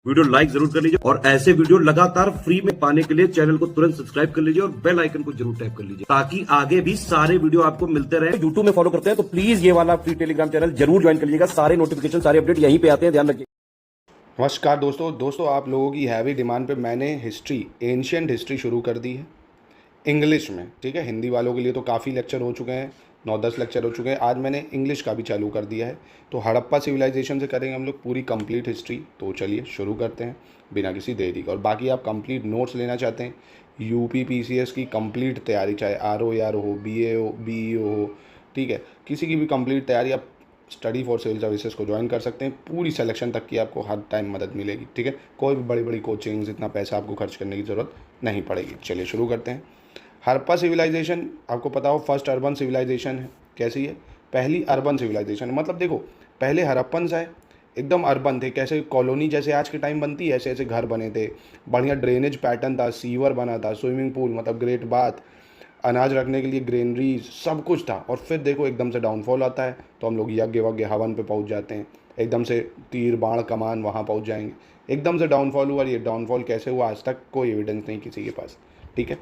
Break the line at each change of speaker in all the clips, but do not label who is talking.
Video like जरूर कर लीजिए और ऐसे वीडियो लगातार फ्री में पाने के लिए चैनल को तुरंत सब्सक्राइब कर लीजिए और बेल आइकन को जरूर टैप कर लीजिए ताकि आगे भी सारे वीडियो आपको मिलते रहे। यूट्यूब में फॉलो करते हैं तो प्लीज ये वाला फ्री टेलीग्राम चैनल जरूर ज्वाइन कर लीजिएगा। सारे नोटिफिकेशन सारे अपडेट यहीं पे आते हैं, ध्यान रखिए।
नमस्कार दोस्तों आप लोगों की हैवी डिमांड पे मैंने एंशिएंट हिस्ट्री शुरू कर दी है इंग्लिश में। ठीक है, हिंदी वालों के लिए तो काफ़ी लेक्चर हो चुके हैं, 9-10 लेक्चर हो चुके हैं। आज मैंने इंग्लिश का भी चालू कर दिया है। तो हड़प्पा सिविलाइजेशन से करेंगे हम लोग पूरी कंप्लीट हिस्ट्री। तो चलिए शुरू करते हैं बिना किसी देरी के। और बाकी आप कंप्लीट नोट्स लेना चाहते हैं, यूपी पीसीएस की कंप्लीट तैयारी, चाहे आरओ हो, बीए हो, बीईओ हो, ठीक है, किसी की भी कंप्लीट तैयारी आप स्टडी फॉर सिविल सर्विसेज को ज्वाइन कर सकते हैं। पूरी सिलेक्शन तक की आपको हर टाइम मदद मिलेगी। ठीक है, कोई भी बड़ी बड़ी कोचिंग्स, इतना पैसा आपको खर्च करने की ज़रूरत नहीं पड़ेगी। चलिए शुरू करते हैं। हड़प्पा सिविलाइजेशन आपको पता हो फर्स्ट अर्बन सिविलाइजेशन है। कैसी है? पहली अर्बन सिविलाइजेशन। मतलब देखो, पहले हड़प्पन्स आए, एकदम अर्बन थे, कैसे कॉलोनी जैसे आज के टाइम बनती है ऐसे ऐसे घर बने थे, बढ़िया ड्रेनेज पैटर्न था, सीवर बना था, स्विमिंग पूल मतलब ग्रेट बाथ, अनाज रखने के लिए ग्रेनरीज, सब कुछ था। और फिर देखो एकदम से डाउनफॉल आता है तो हम लोग यज्ञ वज्ञ हवन पे पहुंच जाते हैं। एकदम से तीर बाण कमान वहाँ पहुंच जाएंगे। एकदम से डाउनफॉल हुआ। ये डाउनफॉल कैसे हुआ आज तक कोई एविडेंस नहीं किसी के पास। ठीक है,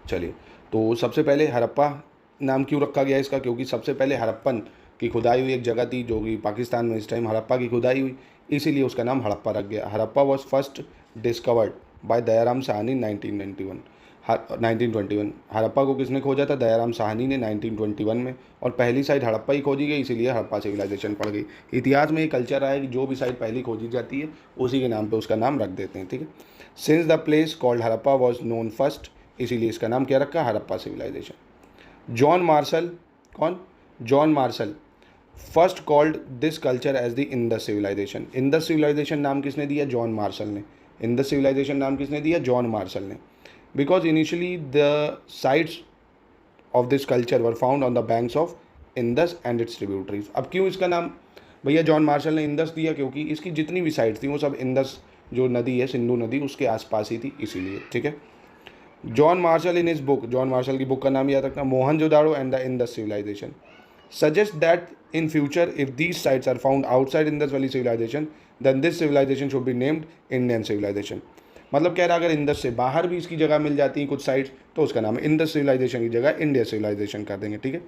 चलिए। तो सबसे पहले हड़प्पा नाम क्यों रखा गया इसका? क्योंकि सबसे पहले हड़प्पन की खुदाई हुई एक जगह थी जो कि पाकिस्तान में इस टाइम हड़प्पा की खुदाई हुई, इसीलिए उसका नाम हड़प्पा रख गया। Harappa was first discovered by Dayaram Sahni 1921। Harappa को किसने खोजा था? दयाराम साहनी ने 1921 में। और पहली साइट हड़प्पा ही खोजी गई, इसीलिए हड़प्पा सिविलाइजेशन पड़ गई। इतिहास में ये कल्चर आया कि जो भी साइट पहली खोजी जाती है उसी के नाम पे उसका नाम रख देते हैं। ठीक है, since the place called Harappa was known first, इसीलिए इसका नाम क्या रखा? हड़प्पा सिविलाइजेशन। जॉन मार्शल, कौन? John Marshall first called this culture as the Indus civilization. Indus civilization नाम किसने दिया? जॉन मार्शल ने। इंडस सिविलाइजेशन नाम किसने दिया? जॉन मार्शल ने। Because initially the sites of this culture were found on the banks of Indus and its tributaries. अब क्यों इसका नाम भैया जॉन मार्शल ने इंडस दिया? क्योंकि इसकी जितनी भी साइट्स थी वो सब इंडस जो नदी है, सिंधु नदी, उसके आसपास ही थी, इसीलिए। ठीक है, John Marshall in his book, John Marshall की बुक का नाम याद रखना, Mohenjodaro and the Indus civilization, suggest that in future if these sites are found outside Indus valley civilization then this civilization should be named Indian civilization. मतलब कह रहा अगर Indus से बाहर भी इसकी जगह मिल जाती है कुछ साइट्स तो उसका नाम इंडस सिविलाइजेशन की जगह इंडिया सिविलाइजेशन कर देंगे। ठीक है,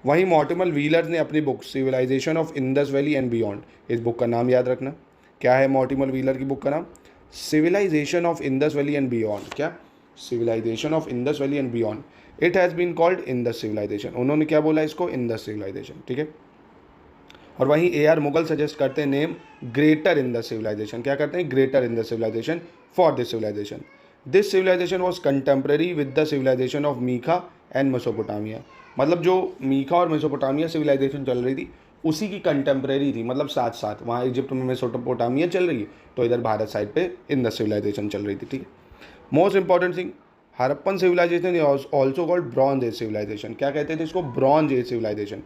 वहीं मॉर्टिमर व्हीलर ने अपनी book civilization of Indus valley and beyond, इस बुक का नाम याद रखना। क्या है मॉर्टिमर व्हीलर की बुक का नाम? Civilisation of Indus valley and beyond. क्या? Civilisation of Indus valley and beyond. It has been called Indus civilisation. उन्होंने क्या बोला इसको? Indus civilisation. ठीक है, और वहीं AR मुगल सजेस्ट करते हैं नेम ग्रेटर इंडस सिविलाइजेशन। क्या करते हैं? Greater Indus civilization for this civilization. This civilization was contemporary with the civilization of मीका एंड मेसोपोटामिया। मतलब जो मीका और मेसोपोटामिया सिविलाइजेशन चल रही थी उसी की कंटेम्प्रेरी थी, मतलब साथ साथ। वहाँ इजिप्ट में मेसोपोटामिया चल रही है तो इधर भारत साइड पे इंडस सिविलाइजेशन चल रही थी। ठीक है, most important thing, Harappan civilisation is also called bronze age civilization. क्या कहते थे इसको? Bronze age civilization.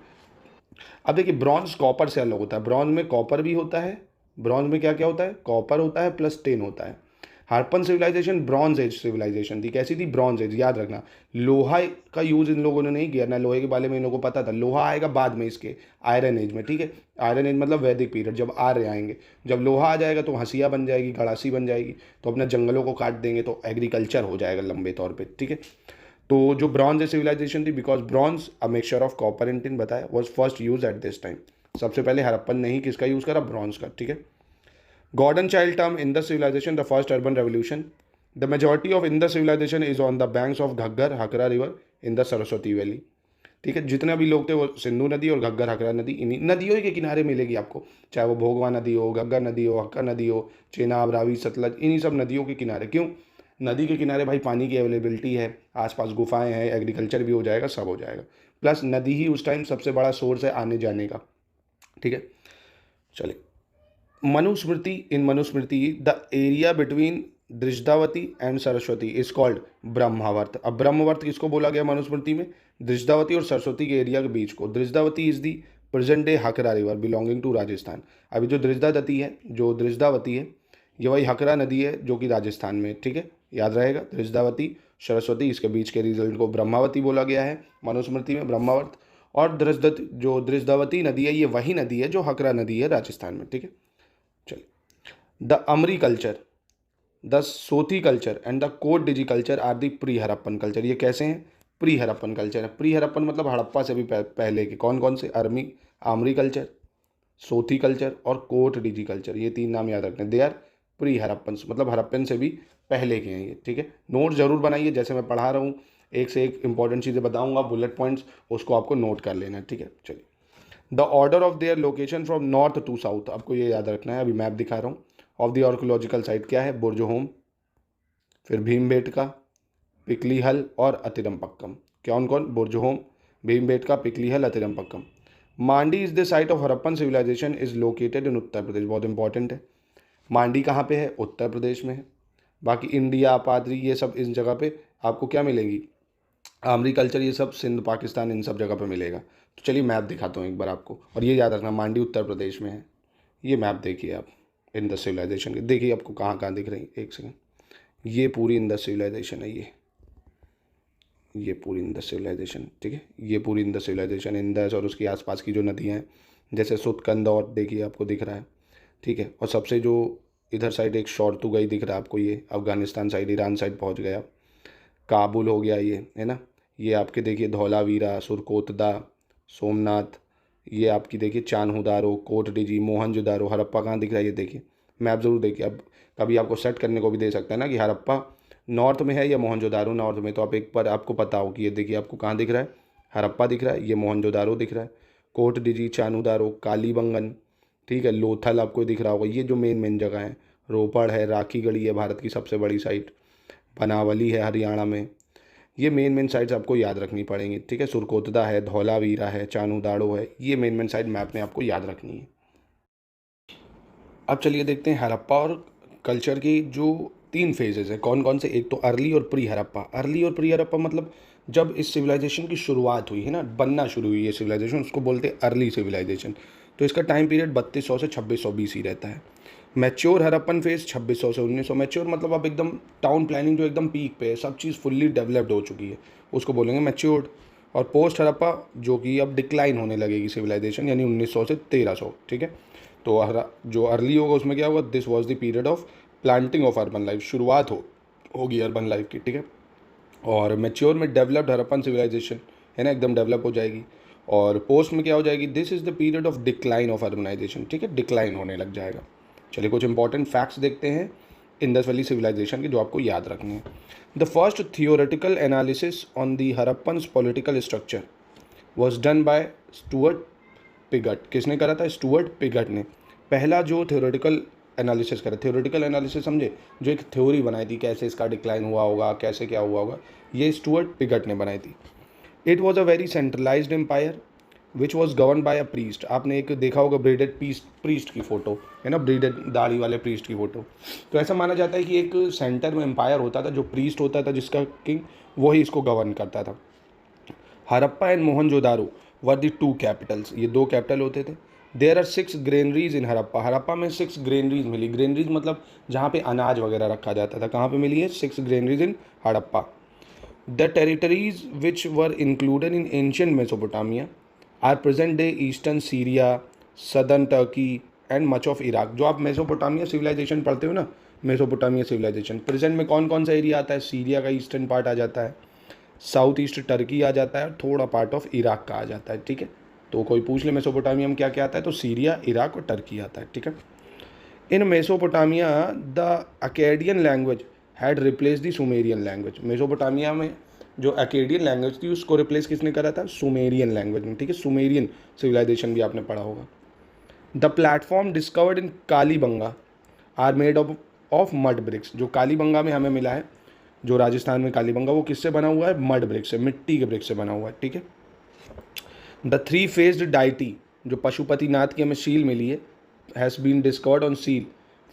अब देखिए, ब्रॉन्ज कॉपर से अलग होता है। ब्रॉन्ज में कॉपर भी होता है, ब्रॉन्ज में क्या क्या होता है? कॉपर होता है प्लस टिन होता है। Harappan civilization bronze age civilization थी। कैसी थी? Bronze age. याद रखना, लोहा का यूज इन लोगों ने नहीं किया ना, लोहे के बारे में इन लोगों को पता था। लोहा आएगा बाद में इसके, आयरन एज में। ठीक है, आयरन एज मतलब वैदिक पीरियड, जब आर्य आएंगे। जब लोहा आ जाएगा तो हंसिया बन जाएगी, गड़ासी बन जाएगी, तो अपने जंगलों को काट देंगे तो एग्रीकल्चर हो जाएगा लंबे तौर पर। ठीक है, तो जो ब्रॉन्ज सिविलाइजेशन थी, because bronze a mixture of copper and tin बताया, was first use at this time. सबसे पहले हड़प्पन ने ही किसका यूज़ करा? ब्रॉन्ज का। ठीक है, Gordon Childe term Indus civilization the first urban revolution. The majority of Indus civilization is on the banks of Ghaggar Hakra river in the Saraswati valley. ठीक है, जितने भी लोग थे वो सिंधु नदी और घग्गर हकरा नदी, इन्हीं नदियों ही के किनारे मिलेगी आपको, चाहे वो भोगवा नदी हो, घग्गर नदी हो, हक्का नदी हो, चेनाब, रावी, सतलज, इन्हीं सब नदियों के किनारे। क्यों? नदी के किनारे भाई पानी की अवेलेबिलिटी है, आसपास गुफाएं हैं, एग्रीकल्चर भी हो जाएगा, सब हो जाएगा। प्लस नदी ही उस टाइम सबसे बड़ा सोर्स है आने जाने का। ठीक है, चलिए। Manusmriti, in Manusmriti the area between Drishtavati and Saraswati is called Brahmavarta. अब ब्रह्मवर्त किसको बोला गया मनुस्मृति में? दृष्टावती और सरस्वती के एरिया के बीच को। Drishtavati is the present day Hakra river belonging to Rajasthan. अभी जो दृष्टावती है, ये वही हकरा नदी है जो कि राजस्थान में। ठीक है, याद रहेगा, दृष्टावती सरस्वती, इसके बीच के रिजल्ट को ब्रह्मावती बोला गया है मनुस्मृति में, ब्रह्मावर्त। और दृष्टावती नदी है, ये वही नदी है जो हकरा नदी है राजस्थान में। ठीक है, चलिए। The Amri culture, the Sothi culture and the Kot Diji culture are the pre Harappan culture. ये कैसे हैं? प्री हड़प्पन कल्चर है। प्री हड़प्पन मतलब हड़प्पा से भी पहले के। कौन कौन से? आमरी कल्चर, सोथी कल्चर और कोट डिजी कल्चर, ये 3 नाम याद रखने। दे आर प्री हड़प्पन, मतलब हड़प्पन से भी पहले के हैं ये, ठीक है। नोट जरूर बनाइए, जैसे मैं पढ़ा रहा हूँ एक से एक इंपॉर्टेंट चीज़ें बताऊंगा, बुलेट पॉइंट्स, उसको आपको नोट कर लेना है, ठीक है। चलिए, the order of their location from north to south, आपको ये याद रखना है। अभी मैप दिखा रहा हूँ। ऑफ द आर्कोलॉजिकल साइट क्या है? बुर्जहोम, फिर भीमबेटका, पिकलीहल और अतिरमपक्कम। कौन कौन? Burzahom, Bhimbetka, Piklihal, Attirampakkam. Mandi is the site of Harappan civilisation is located in Uttar Pradesh. बहुत इंपॉर्टेंट है। मांडी कहाँ पे है? उत्तर प्रदेश में है। बाकी इंडिया, पादरी, ये सब इस जगह पे आपको क्या मिलेंगी? आमरी कल्चर, ये सब सिंध, पाकिस्तान, इन सब जगह पे मिलेगा। तो चलिए मैप दिखाता हूँ एक बार आपको, और ये याद रखना मांडी उत्तर प्रदेश में है। ये मैप देखिए आप इंडस सिविलाइजेशन के, देखिए आपको कहाँ कहाँ दिख रही है। एक सेकंड, ये पूरी इंडस सिविलाइजेशन है। ये पूरी इंडस सिविलाइजेशन, ठीक है। ये पूरी इंडस सिविलाइजेशन, इंडस और उसके आसपास की जो नदियाँ हैं, जैसे सुतकंद, और देखिए आपको दिख रहा है, ठीक है। और सबसे जो इधर साइड एक शॉर्तुगाई दिख रहा है आपको, ये अफगानिस्तान साइड, ईरान साइड पहुँच गया। काबुल हो गया ये, है ना। ये आपके देखिए धौलावीरा, सुरकोतदा, सोमनाथ, ये आपकी देखिए चान्होदारो, कोटडिजी, मोहनजोदारो। हड़प्पा कहाँ दिख रहा है? ये देखिए, मैप जरूर देखिए। अब कभी आपको सेट करने को भी दे सकता है ना कि हड़प्पा नॉर्थ में है या मोहनजोदारो नॉर्थ में, तो आप एक बार आपको पता हो कि ये देखिए आपको कहाँ दिख रहा है? हड़प्पा दिख रहा है, ये मोहनजोदारो दिख रहा है, कोटडिजी, चान्होदारो, कालीबंगन, ठीक है, लोथल आपको दिख रहा होगा। ये जो मेन मेन जगह है, रोपड़ है, राखीगढ़ी है भारत की सबसे बड़ी साइट, बनावली है हरियाणा में। ये मेन मेन साइट्स आपको याद रखनी पड़ेंगी, ठीक है। सुरकोतदा है, धौलावीरा है, चान्होदारो है, ये मेन मेन साइट मैप में आपको याद रखनी है। अब चलिए देखते हैं हड़प्पा और कल्चर की जो 3 फेजेस हैं कौन कौन से। एक तो अर्ली और प्री हड़प्पा। अर्ली और प्री हड़प्पा मतलब जब इस सिविलाइजेशन की शुरुआत हुई है ना, बनना शुरू हुई है सिविलाइजेशन, उसको बोलते हैं अर्ली सिविलाइजेशन। तो इसका टाइम पीरियड 3200 से 2600 BC रहता है। मैच्योर हड़प्पन फेज 2600 से 1900। मैच्योर मतलब अब एकदम टाउन प्लानिंग जो एकदम पीक पे है, सब चीज़ फुल्ली डेवलप्ड हो चुकी है, उसको बोलेंगे मैच्योर्ड। और पोस्ट हड़प्पा जो कि अब डिक्लाइन होने लगेगी सिविलाइजेशन, यानी 1900 से 1300, ठीक है। तो जो अर्ली होगा उसमें क्या होगा? This was the period of planting of urban life, शुरुआत होगी अर्बन लाइफ की, ठीक है। और मैच्योर में डेवलप्ड हड़प्पन सिविलाइजेशन है ना, एकदम डेवलप हो जाएगी। और पोस्ट में क्या हो जाएगी? This is the period of decline of urbanization, ठीक है, डिक्लाइन होने लग जाएगा। चलिए कुछ इंपॉर्टेंट फैक्ट्स देखते हैं इंडस वैली सिविलाइजेशन के, जो आपको याद रखने हैं। The first theoretical analysis on the Harappans political structure was done by Stuart Piggott. किसने करा था? स्टुअर्ट पिगट ने पहला जो थ्योरेटिकल एनालिसिस करा। थ्योरेटिकल एनालिसिस समझे, जो एक थ्योरी बनाई थी कैसे इसका डिक्लाइन हुआ होगा, कैसे क्या हुआ होगा, ये स्टुअर्ट पिगट ने बनाई थी। It was a very centralized empire which was govern by a priest. आपने एक देखा होगा ब्रीडेड प्रीस्ट की फोटो, है ना, ब्रीडेड दाढ़ी वाले प्रीस्ट की फोटो। तो ऐसा माना जाता है कि एक सेंटर में एम्पायर होता था, जो प्रीस्ट होता था जिसका किंग, वही इसको गवर्न करता था। Harappa and Mohenjodaro were the 2 Capitals, ये 2 कैपिटल होते थे। There are 6 granaries in Harappa. Harappa में 6 ग्रेनरीज मिली। ग्रेनरीज मतलब जहाँ पे अनाज वगैरह रखा जाता था। कहाँ पे मिली है? 6 granaries in Harappa. The territories which were included in ancient Mesopotamia are present day eastern Syria, southern Turkey and much of Iraq. जो आप मेसोपोटामिया सिविलाइजेशन पढ़ते हो ना, मेसोपोटामिया सिविलाइजेशन, प्रेजेंट में कौन कौन सा एरिया आता है? सीरिया का ईस्टर्न पार्ट आ जाता है, साउथ ईस्ट टर्की आ जाता है, थोड़ा पार्ट ऑफ इराक का आ जाता है, ठीक है। तो कोई पूछ ले मेसोपोटामिया में क्या क्या आता है, तो सीरिया, इराक और टर्की आता है, ठीक है। In Mesopotamia the Akkadian language had replace the Sumerian language. Mesopotamia में जो अकेडियन लैंग्वेज थी उसको रिप्लेस किसने करा था? सुमेरियन लैंग्वेज में, ठीक है। सुमेरियन सिविलाइजेशन भी आपने पढ़ा होगा। The platform discovered in Kalibanga are made of mud bricks. जो कालीबंगा में हमें मिला है, जो राजस्थान में कालीबंगा, वो किससे बना हुआ है? मड ब्रिक से, मिट्टी के ब्रिक से बना हुआ है, ठीक है। द 3 फेस्ड डाइटी, जो पशुपतिनाथ की हमें सील मिली है, has been discovered on seal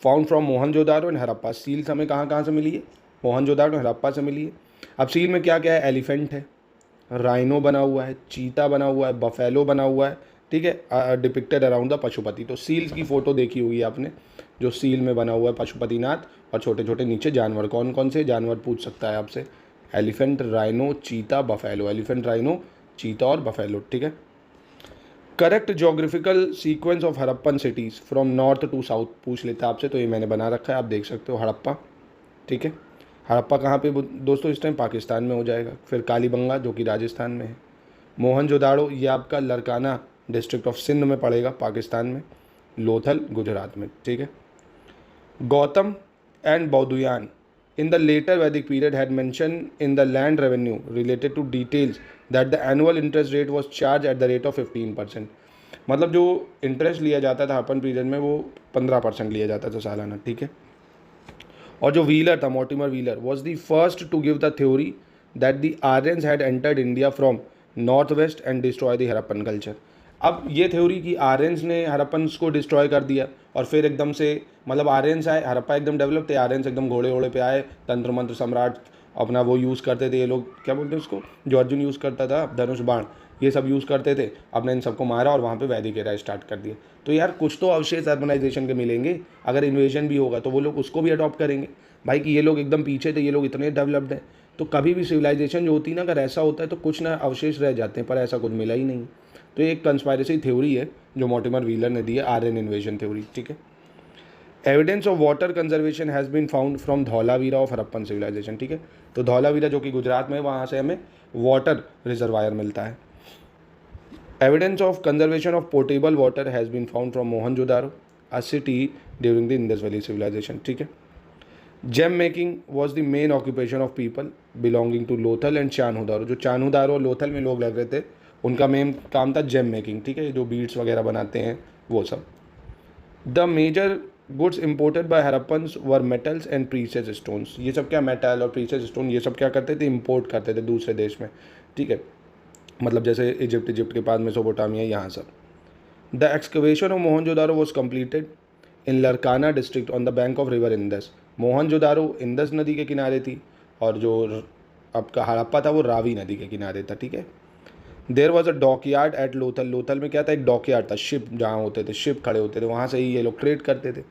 found from Mohenjodaro and Harappa. Seals हमें कहाँ कहाँ से मिली है? मोहनजोदारो और हड़प्पा से मिली है। अब सील में क्या क्या है? एलिफेंट है, राइनो बना हुआ है, चीता बना हुआ है, बफेलो बना हुआ है, ठीक है, डिपिक्टेड अराउंड द पशुपति। तो सील्स की फ़ोटो देखी होगी आपने, जो सील में बना हुआ है पशुपतिनाथ, और छोटे छोटे नीचे जानवर। कौन कौन से जानवर पूछ सकता है आपसे? Elephant, rhino, cheetah, buffalo. Elephant, rhino, cheetah और बफेलो, ठीक है। Correct geographical sequence of Harappan cities from north to south पूछ लेते हैं आपसे, तो ये मैंने बना रखा है, आप देख सकते हो हड़प्पा, ठीक है। हड़प्पा कहाँ पे दोस्तों, इस टाइम पाकिस्तान में हो जाएगा। फिर कालीबंगा जो कि राजस्थान में है। मोहनजोदाड़ो ये आपका लरकाना डिस्ट्रिक्ट ऑफ सिंध में पड़ेगा पाकिस्तान में। लोथल गुजरात में, ठीक है। Gautam and Baudhayan in the later Vedic period had mentioned in the land revenue related to details that the annual interest rate was charged at the rate of 15%। मतलब जो इंटरेस्ट लिया जाता था अपन पीरियड में वो 15% लिया जाता था सालाना, ठीक है। और जो व्हीलर था, Mortimer Wheeler, was the first to give the theory that the Aryans had entered India from north west and destroy the Harappan culture. अब ये थ्योरी कि आर्यंस ने हड़प्पन्स को डिस्ट्रॉय कर दिया और फिर एकदम से मतलब आर्यंस आए, हड़प्पा एकदम डेवलप थे, आर्यंस एकदम घोड़े वोड़े पे आए, तंत्र मंत्र सम्राट अपना वो यूज़ करते थे, ये लोग क्या बोलते हैं उसको, जो अर्जुन यूज़ करता था धनुष बाण, ये सब यूज़ करते थे, अपने इन सबको मारा और वहाँ पे वैदिक एरा स्टार्ट कर दिया। तो यार कुछ तो अवशेष अर्बनाइजेशन के मिलेंगे, अगर इन्वेजन भी होगा तो वो लोग उसको भी अडॉप्ट करेंगे भाई, कि ये लोग एकदम पीछे थे, ये लोग इतने डेवलप्ड हैं। तो कभी भी सिविलाइजेशन जो होती है ना, अगर ऐसा होता है तो कुछ ना अवशेष रह जाते हैं, पर ऐसा कुछ मिला ही नहीं। तो ये एक कंस्पायरेसी थ्योरी है जो मॉर्टिमर व्हीलर ने दी है, आर्यन इन्वेजन थ्योरी, ठीक है। Evidence of water conservation has been found from Dholavira of Harappan civilization, ठीक है। तो धौलावीरा जो कि गुजरात में है, वहाँ से हमें वाटर रिजर्वायर मिलता है। Evidence of conservation of portable water has been found from Mohenjodaro, a city during the Indus valley civilisation, ठीक है। Gem making was the main occupation of people belonging to Lothal and Chanhudaro. जो चान्होदारो और लोथल में लोग लग रहे थे, उनका मेन काम था जेम मेकिंग, ठीक है, जो बीड्स वगैरह बनाते हैं वो सब। The major goods imported by Harappans were metals and precious stones. ये सब क्या, मेटल और प्रीशियस स्टोन ये सब क्या करते थे, इम्पोर्ट करते थे दूसरे देश में, ठीक है, मतलब जैसे इजिप्ट के पास मेसोपोटामिया, यहाँ सब। The excavation of Mohenjodaro was completed in Larkana district on the bank of river Indus. Mohenjodaro Indus नदी के किनारे थी और जो आपका हड़प्पा था वो रावी नदी के किनारे था, ठीक है। There was a dockyard at Lothal. Lothal में क्या था, एक डॉकयार्ड था, शिप जहाँ होते थे, शिप खड़े होते थे, वहाँ से ही ये लोग ट्रेड करते थे।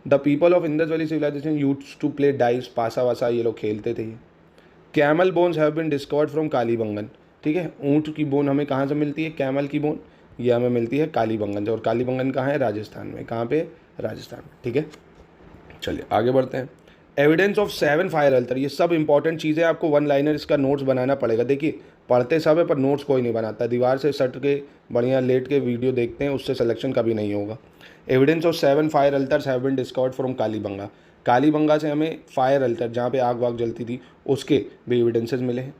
The people of Indus valley civilization used to play dice, पासा वासा ये लोग खेलते थे। Camel bones have been discovered from Kalibangan, ठीक है। ऊँट की बोन हमें कहाँ से मिलती है, कैमल की बोन, ये हमें मिलती है कालीबंगन से, और कालीबंगन कहाँ है, राजस्थान में। कहाँ पे, राजस्थान में, ठीक है। चलिए आगे बढ़ते हैं। एविडेंस ऑफ 7 फायर अल्टर, ये सब इंपॉर्टेंट चीज़ें, आपको वन लाइनर इसका नोट्स बनाना पड़ेगा। देखिए पढ़ते सब है पर नोट्स कोई नहीं बनाता, दीवार से सट के बढ़िया लेट के वीडियो देखते हैं, उससे सिलेक्शन कभी नहीं होगा। Evidence of 7 fire altars have been discovered from Kalibanga. Kalibanga से हमें फायर अल्टर, जहाँ पे आग वाग जलती थी, उसके भी एविडेंसेस मिले हैं।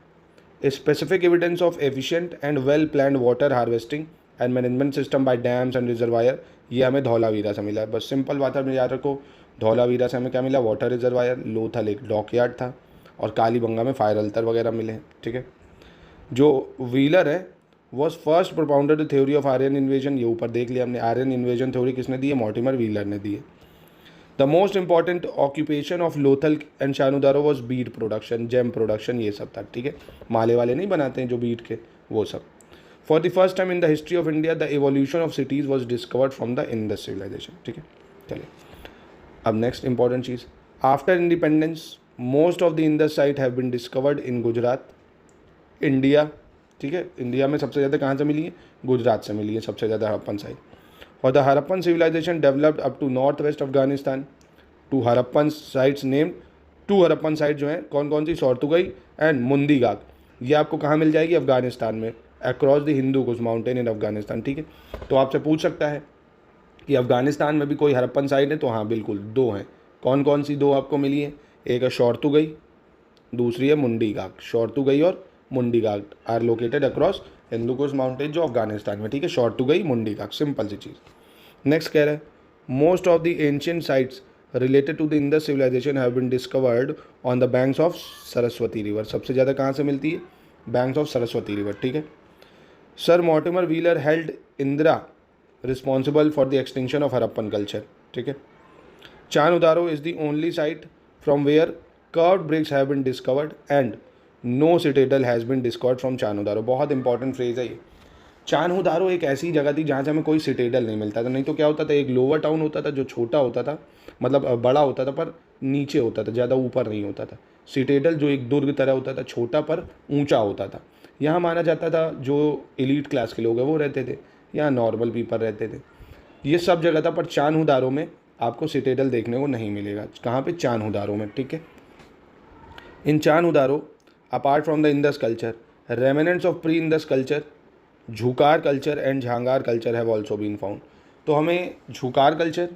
Specific evidence of efficient and well planned water harvesting and management system by dams and reservoir, ये हमें धौलावीरा से मिला है। बस सिंपल बात है, याद रखो, धौलावीरा से हमें क्या मिला, वाटर रिजर्वायर, लोथल एक डॉकयार्ड था, और कालीबंगा में फायर अल्टर वगैरह मिले हैं, ठीक है। जो व्हीलर है was first propounder the theory of Aryan invasion, ये ऊपर देख लिया हमने। आर्यन इन्वेजन थ्योरी किसने दी है, मॉर्टिमर व्हीलर ने दी है। The most important occupation of Lothal and Chanhudaro was bead production, gem production, ये सब था, ठीक है। माले वाले नहीं बनाते हैं जो बीड के, वो सब। For the first time in the history of India the evolution of cities was discovered from the Indus civilisation, ठीक है। चलिए अब नेक्स्ट इंपॉर्टेंट चीज़, after independence most of the Indus site have been discovered in Gujarat, India, ठीक है। India में सबसे ज़्यादा कहाँ से मिली है, गुजरात से मिली है सबसे ज़्यादा हड़प्पन साइट। और the Harappan civilization developed up to north west Afghanistan to Harappan sites named, 2 Harappan site जो हैं कौन कौन सी, सोर्तुगई एंड मुंदीगाग, ये आपको कहाँ मिल जाएगी, अफगानिस्तान में, across the Hindu Kush mountain in Afghanistan, ठीक है। तो आपसे पूछ सकता है कि अफगानिस्तान में भी कोई हड़प्पन साइट है, तो हाँ बिल्कुल 2 हैं। कौन कौन सी 2 आपको मिली है, एक है सोर्तुगई, दूसरी है मुंडीगाग। सोर्तुगई और Mundigak are located across Hindu Kush mountain जो अफगानिस्तान में, ठीक है। सोर्तुगई, मुंडीगाग, सिंपल सी चीज़। नेक्स्ट कह रहा है most of the ancient sites related to the Indus civilization have been discovered on the banks of Saraswati river. सबसे ज़्यादा कहाँ से मिलती है, बैंक्स ऑफ सरस्वती रिवर, ठीक है। Sir Mortimer Wheeler held Indra responsible for the extinction of Harappan culture, ठीक है। Chanhudaro is the only site from where curved bricks have been discovered and no citadel has been discovered from Chanhudaro. बहुत important phrase है ये। चानुदारो एक ऐसी जगह थी जहाँ से हमें कोई सिटेडल नहीं मिलता था, नहीं तो क्या होता था, एक लोअर टाउन होता था जो छोटा होता था, मतलब बड़ा होता था पर नीचे होता था, ज़्यादा ऊपर नहीं होता था। सिटेडल जो एक दुर्ग तरह होता था, छोटा पर ऊंचा होता था। यहाँ माना जाता था जो एलीट क्लास के लोग हैं वो रहते थे, यहाँ नॉर्मल पीपल रहते थे। ये सब जगह था, पर चान्हुदारो में आपको सिटेडल देखने को नहीं मिलेगा। कहाँ पे? चान्हुदारो में, ठीक है। In Chanhudaro apart from the Indus culture, remnants of pre Indus culture, Jhukar culture and Jhangar culture have also been found. तो हमें झुकार कल्चर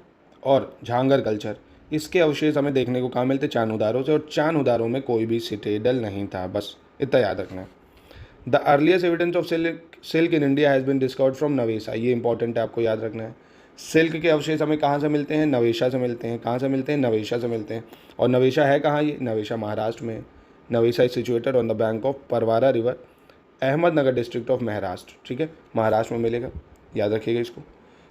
और झांगर कल्चर, इसके अवशेष हमें देखने को कहाँ मिलते? चान्हुदारो से। और चान्हुदारो में कोई भी सिटेडल नहीं था, बस इतना याद रखना है। The earliest evidence of silk in India has been discovered from Nevasa. ये इंपॉर्टेंट है, आपको याद रखना है। सिल्क के अवशेष हमें कहाँ से मिलते हैं? नवेशा से मिलते हैं। कहाँ से मिलते हैं? नवेशा से मिलते हैं। और नवेशा है कहाँ? ये नवेशा महाराष्ट्र में है। Nevasa is situated on the bank of Pravara river, Ahmednagar district of Maharashtra, ठीक है, महाराष्ट्र में मिलेगा, याद रखिएगा इसको।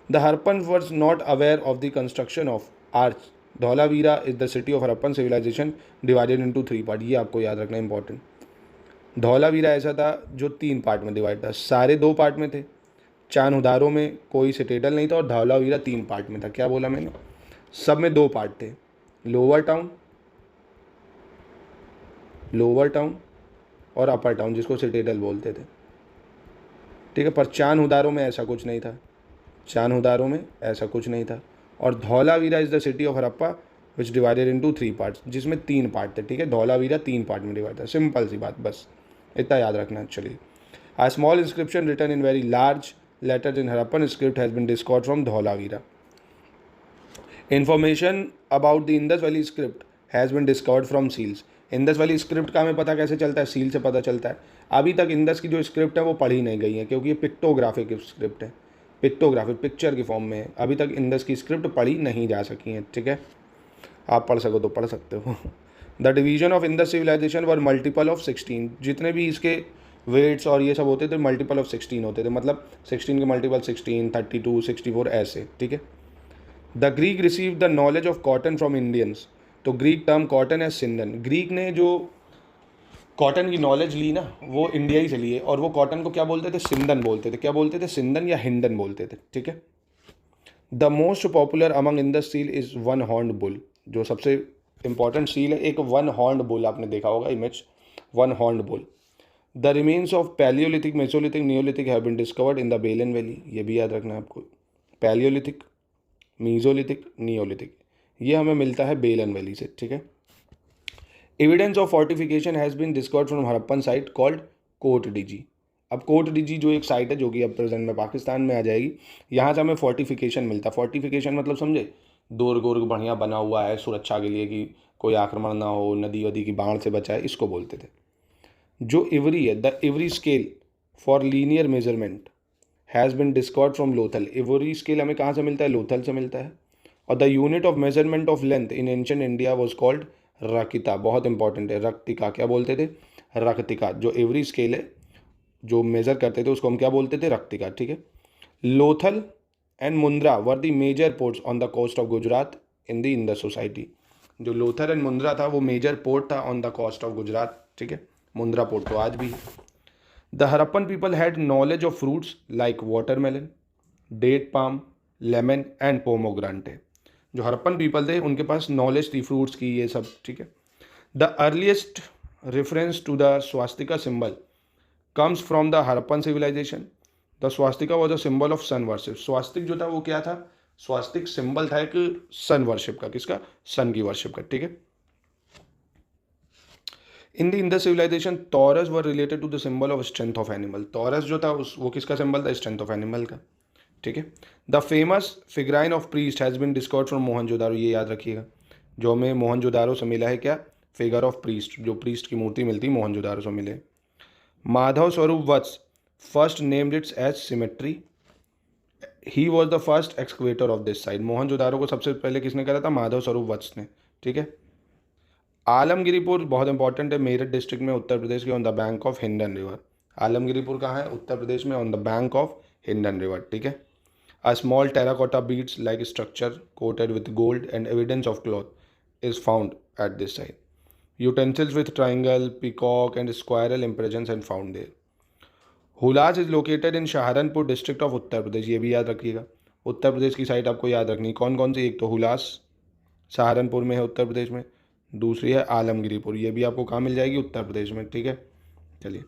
The Harappan was not aware of the construction of arch. Dholavira is the city of Harappan civilisation divided into 3 part. ये आपको याद रखना इंपॉर्टेंट। धौलावीरा ऐसा था जो 3 पार्ट में डिवाइड था, सारे 2 पार्ट में थे। चान्हुदारो में कोई सिटेडल नहीं था और धौलावीरा 3 पार्ट में था। क्या बोला मैंने? सब में 2 पार्ट थे, लोअर टाउन और अपर टाउन, जिसको सिटेडल बोलते थे, ठीक है। पर चान्हुदारो में ऐसा कुछ नहीं था, चान्हुदारो में ऐसा कुछ नहीं था। और Dholavira is the city of Harappa which divided into 3 parts, जिसमें 3 पार्ट थे, ठीक है। धौलावीरा 3 पार्ट में डिवाइड था, सिंपल सी बात, बस इतना याद रखना। चलिए, a small inscription written in very large letters in Harappan script has been discovered from Dhaulavira. Information about the Indus Valley script has been discovered from seals. Indus वाली script का हमें पता कैसे चलता है? सील से पता चलता है। अभी तक इंडस की जो स्क्रिप्ट है वो पढ़ी नहीं गई है, क्योंकि ये पिक्टोग्राफिक स्क्रिप्ट है, पिक्टोग्राफिक पिक्चर की फॉर्म में है। अभी तक इंडस की स्क्रिप्ट पढ़ी नहीं जा सकी है, ठीक है। आप पढ़ सको तो पढ़ सकते हो। The division of Indus civilization were multiple of 16। जितने भी इसके वेट्स और ये सब होते थे मल्टीपल ऑफ 16 होते थे, मतलब 16 के मल्टीपल 16, 32, 64 ऐसे, ठीक है। The Greek receive the knowledge of cotton from Indians. तो ग्रीक टर्म कॉटन है सिंदन। ग्रीक ने जो कॉटन की नॉलेज ली ना वो इंडिया ही से लिए, और वो कॉटन को क्या बोलते थे? सिंदन बोलते थे। क्या बोलते थे? सिंदन या हिंडन बोलते थे, ठीक है। The most popular among Indus seal is one horned bull. जो सबसे इंपॉर्टेंट सील है एक वन हॉर्न्ड बुल, आपने देखा होगा image, one horned bull. The remains of palaeolithic, mesolithic, neolithic have been discovered in the Belan valley. ये भी याद रखना है आपको। पैलियोलिथिक, मीजोलिथिक, नियोलिथिक, ये हमें मिलता है बेलन वैली से, ठीक है। Evidence of fortification has been discovered from Harappan site called Kot Diji. अब कोट डिजी जो एक साइट है जो कि अब प्रेजेंट में पाकिस्तान में आ जाएगी, यहाँ से हमें फोर्टिफिकेशन मिलता है। फोर्टिफिकेशन मतलब समझे? दुर्ग बढ़िया बना हुआ है सुरक्षा के लिए कि कोई आक्रमण ना हो, नदी वदी की बाढ़ से बचाए, इसको बोलते थे। जो इवरी है, the every scale for linear measurement has been discovered from Lothal. Every scale हमें कहाँ से मिलता है? लोथल से मिलता है। और the unit of measurement of length in ancient India was called Rakita. बहुत इंपॉर्टेंट है, रक्तिका। क्या बोलते थे? रक्तिका। जो एवरी स्केल है जो मेजर करते थे उसको हम क्या बोलते थे? रक्तिका, ठीक है। Lothal and Mundra were the major ports on the coast of Gujarat in the Indus society. जो लोथल एंड मुंद्रा था वो मेजर पोर्ट था on the coast of Gujarat, ठीक है। मुंद्रा पोर्ट तो आज भी है। The Harappan people had knowledge of fruits like watermelon, date palm, lemon and pomegranate. जो हरप्पन पीपल थे उनके पास नॉलेज थी फ्रूट्स की, ये सब, ठीक है। The earliest reference to the swastika symbol comes from the Harappan civilisation. The swastika was a symbol of sun worship. Swastik जो था वो क्या था? स्वास्तिक सिंबल था एक सन वर्शिप का। किसका? सन की वर्शिप का, ठीक है। In the Indus civilization taurus were related to the symbol of strength of animal. Taurus जो था वो किसका सिंबल था? स्ट्रेंथ ऑफ एनिमल का, ठीक है। The famous figurine of priest has been discovered from Mohenjodaro. ये याद रखिएगा, जो हमें मोहनजोदारो से मिला है क्या? फिगर ऑफ प्रीस्ट, जो प्रीस्ट की मूर्ति मिलती है मोहनजोदारो से मिले। Madhav Swaroop Vats first named its age cemetery. He was the first excavator of this side. Mohenjodaro को सबसे पहले किसने करा था? माधव स्वरूप वत्स ने, ठीक है। आलमगिरीपुर बहुत इंपॉर्टेंट है, मेरठ डिस्ट्रिक्ट में, उत्तर प्रदेश के, on the bank of Hindon river. Alamgirpur कहाँ है? उत्तर प्रदेश में, on the bank of Hindon river, ठीक है। A small terracotta beads like structure coated with gold and evidence of cloth is found at this site. Utensils with triangle, peacock and squirrel impressions and found there. Hulas is located in Saharanpur district of उत्तर प्रदेश। ये भी याद रखिएगा, उत्तर प्रदेश की site आपको याद रखनी। कौन कौन सी? एक तो हुलास सहारनपुर में है उत्तर प्रदेश में, दूसरी है आलमगिरीपुर, ये भी आपको कहाँ मिल जाएगी? उत्तर प्रदेश में, ठीक है। चलिए,